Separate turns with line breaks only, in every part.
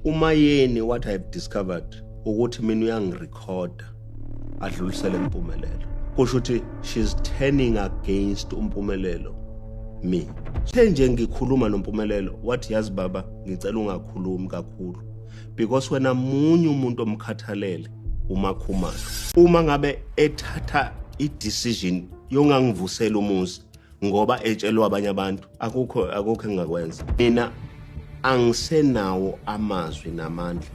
Mayeni, what I've discovered ukuthi mina uyangirecorda adlulisele Mpumelelo. Kusho ukuthi she's turning against Mpumelelo me. Nje ngikhuluma noMpumelelo wathi yazi baba ngicela ungakhulumi kakhulu because wena munye umuntu omkhathalele umakhumalo. Uma ngabe ethatha i-decision yongangivusela umuzi ngoba etshelwa abanye abantu akukho engakwenza. Mina angisenawo amazwi namandla.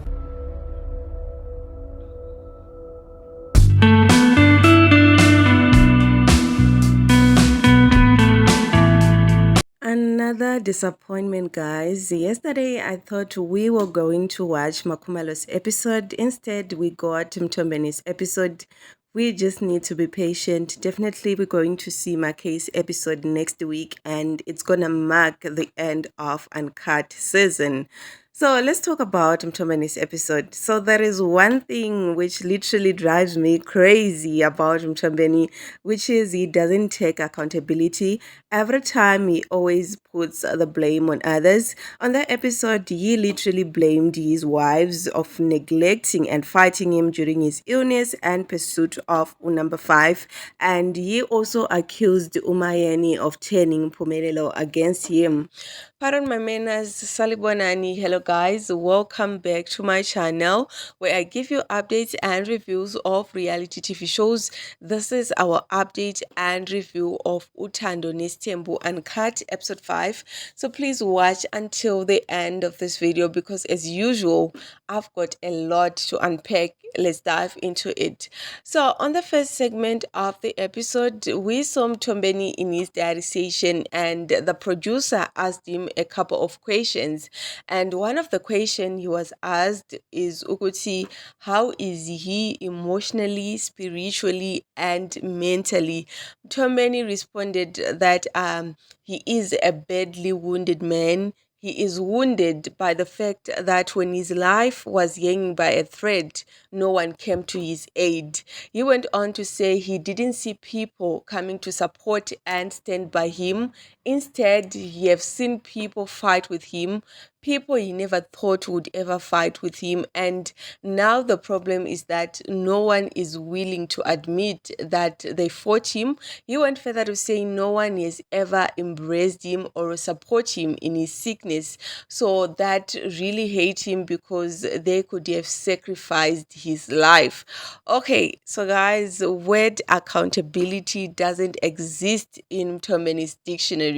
Another disappointment, guys. Yesterday, I thought we were going to watch Makhumalos episode. Instead, we got Mtombeni's episode. We just need to be patient. Definitely, we're going to see Makei's episode next week, and it's gonna mark the end of Uncut season. So let's talk about Mtombeni's episode. So there is one thing which literally drives me crazy about Mtombeni, which is he doesn't take accountability. Every time he always puts the blame on others. On that episode, he literally blamed his wives of neglecting and fighting him during his illness and pursuit of number 5. And he also accused Mayeni of turning Mpumelelo against him. Pardon my manners, Salibonani. Hello guys, welcome back to my channel where I give you updates and reviews of reality TV shows. This is our update and review of Uthando Nes'thembu Uncut episode 5. So please watch until the end of this video because as usual, I've got a lot to unpack. Let's dive into it. So on the first segment of the episode, we saw Mtombeni in his diary station and the producer asked him a couple of questions, and one of the questions he was asked is Ukuti, how is he emotionally, spiritually, and mentally? Mtombeni responded that he is a badly wounded man. He is wounded by the fact that when his life was hanging by a thread, no one came to his aid. He went on to say he didn't see people coming to support and stand by him. Instead, he have seen people fight with him, people he never thought would ever fight with him. And now the problem is that no one is willing to admit that they fought him. He went further to say no one has ever embraced him or support him in his sickness. So that really hate him because they could have sacrificed his life. Okay, so guys, word accountability doesn't exist in Mtombeni's dictionary.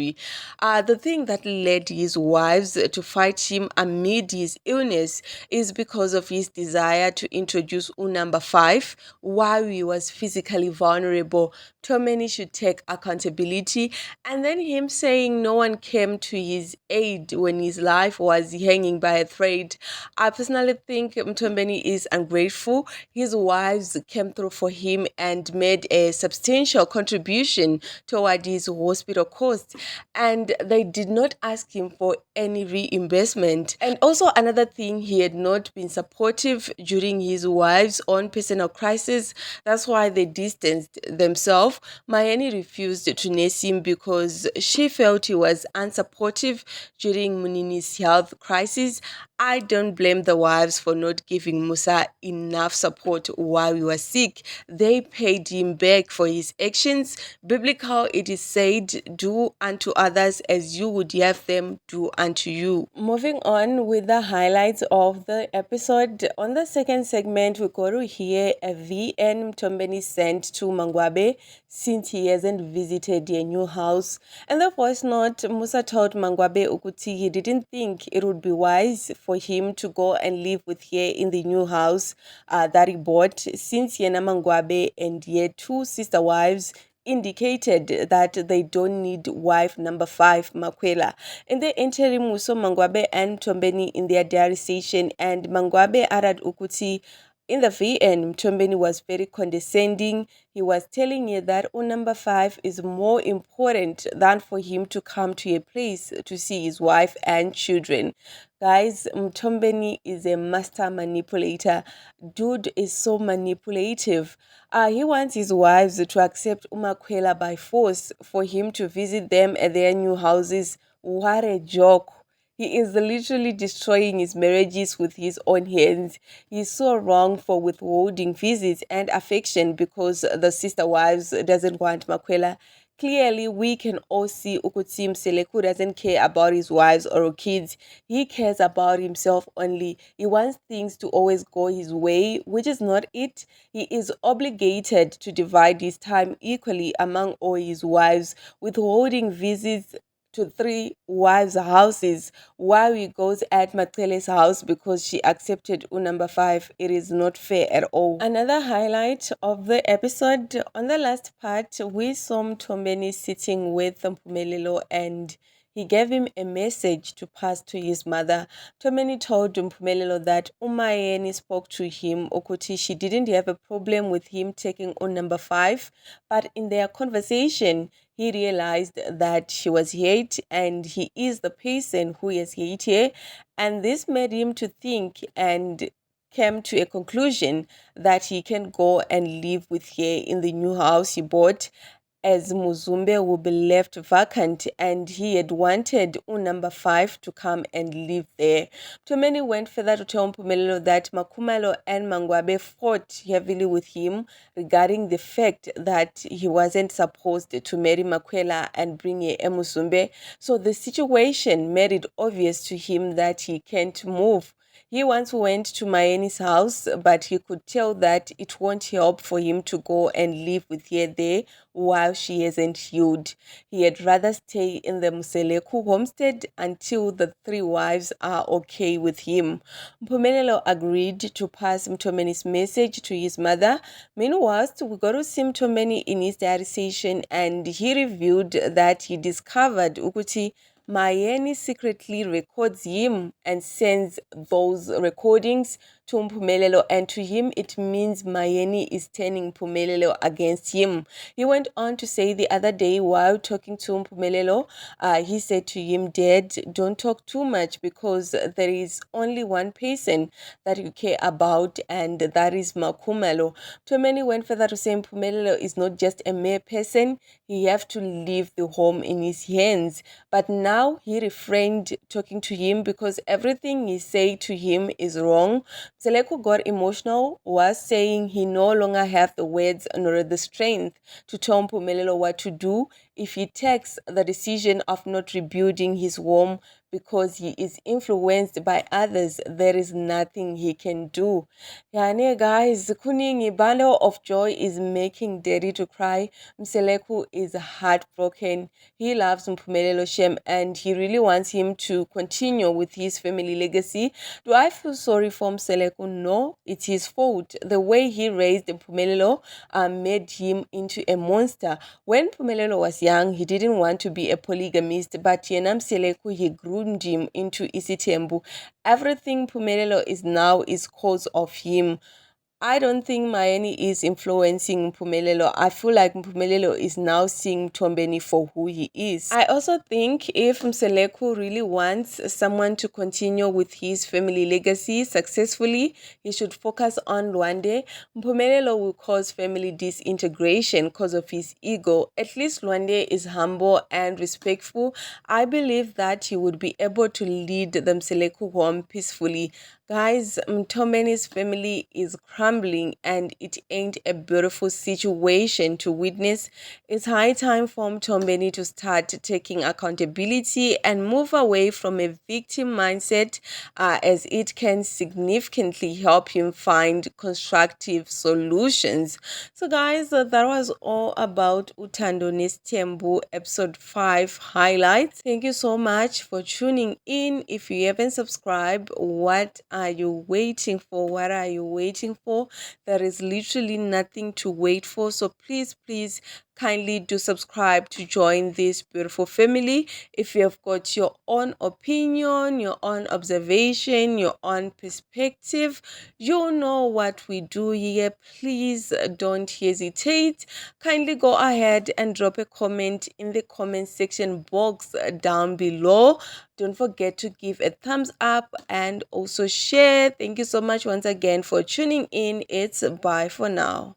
The thing that led his wives to fight him amid his illness is because of his desire to introduce number 5 while he was physically vulnerable. Mtombeni should take accountability, and then him saying no one came to his aid when his life was hanging by a thread. I personally think Mtombeni is ungrateful. His wives came through for him and made a substantial contribution toward his hospital costs, and they did not ask him for any reimbursement. And also another thing, he had not been supportive during his wife's own personal crisis. That's why they distanced themselves. Mayeni refused to nurse him because she felt he was unsupportive during Munini's health crisis. I don't blame the wives for not giving Musa enough support while he was sick. They paid him back for his actions. Biblical, it is said, do unto others as you would have them do unto you. Moving on with the highlights of the episode. On the second segment, we got to hear a VN Mtombeni sent to Mangwabe since he hasn't visited their new house. And the voice note, Musa told Mangwabe Ukuti he didn't think it would be wise for him to go and live with her in the new house that he bought, since Yena Mangwabe and her 2 sister wives indicated that they don't need wife number 5, makhwela. In the interim, we saw Mangwabe and Mtombeni in their diary station, and Mangwabe added Ukuti in the VN, Mtombeni was very condescending. He was telling her that number 5 is more important than for him to come to a place to see his wife and children. Guys, Mtombeni is a master manipulator. Dude is so manipulative. He wants his wives to accept makhwela by force for him to visit them at their new houses. What a joke. He is literally destroying his marriages with his own hands. He's so wrong for withholding visits and affection because the sister wives doesn't want makhwela. Clearly, we can all see ukuthi Mseleku doesn't care about his wives or kids. He cares about himself only. He wants things to always go his way, which is not it. He is obligated to divide his time equally among all his wives, withholding visits to 3 wives' houses while he goes at Macele's house because she accepted number 5. It is not fair at all. Another highlight of the episode, on the last part, we saw Mtombeni sitting with Mpumelelo and he gave him a message to pass to his mother. Mtombeni told Mpumelelo that Mayeni spoke to him, Okuti, she didn't have a problem with him taking on number 5, but in their conversation, he realized that she was hate and he is the person who is hate here. And this made him to think and came to a conclusion that he can go and live with her in the new house he bought, as Muzumbe will be left vacant and he had wanted number 5 to come and live there. Mtomeni went further to tell Mpumelelo that Makhumalo and Mangwabe fought heavily with him regarding the fact that he wasn't supposed to marry Makhwela and bring a Muzumbe. So the situation made it obvious to him that he can't move. He once went to Mayeni's house, but he could tell that it won't help for him to go and live with her there while she hasn't healed. He had rather stay in the Mseleku homestead until the 3 wives are okay with him. Mpumelelo agreed to pass Mtomeni's message to his mother. Meanwhile, we got to see Mtomeni in his diary session and he revealed that he discovered Ukuti Mayeni secretly records him and sends those recordings to Mpumelelo, and to him it means Mayeni is turning Mpumelelo against him. He went on to say the other day while talking to Mpumelelo, he said to him, Dad, don't talk too much because there is only one person that you care about and that is makhumalo. Mtomeni went further to say Mpumelelo is not just a mere person, he have to leave the home in his hands. But now he refrained talking to him because everything he said to him is wrong. Mseleku got emotional, was saying he no longer have the words nor the strength to tell Mpumelelo what to do if he takes the decision of not rebuilding his home because he is influenced by others. There is nothing he can do. Yani guys, kuningi bundle of joy is making daddy to cry. Mseleku is heartbroken. He loves Mpumelelo Shem and he really wants him to continue with his family legacy. Do I feel sorry for Mseleku? No, it's his fault. The way he raised Mpumelelo made him into a monster. When Mpumelelo was young, he didn't want to be a polygamist, but Yena Mseleku, he groomed him into Isitembu. Everything Mpumelelo is now is cause of him. I don't think Mayeni is influencing Mpumelelo. I feel like Mpumelelo is now seeing Mtombeni for who he is. I also think if Mseleku really wants someone to continue with his family legacy successfully, he should focus on Lwande. Mpumelelo will cause family disintegration because of his ego. At least Lwande is humble and respectful. I believe that he would be able to lead the Mseleku home peacefully. Guys, Mtombeni's family is crumbling and it ain't a beautiful situation to witness. It's high time for Mtombeni to start taking accountability and move away from a victim mindset as it can significantly help him find constructive solutions. So guys, that was all about Uthando Nes'thembu episode 5 highlights. Thank you so much for tuning in. If you haven't subscribed, what are you waiting for? What are you waiting for? There is literally nothing to wait for. So please kindly do subscribe to join this beautiful family. If you have got your own opinion, your own observation, your own perspective, you know what we do here. Please don't hesitate. Kindly go ahead and drop a comment in the comment section box down below. Don't forget to give a thumbs up and also share. Thank you so much once again for tuning in. It's bye for now.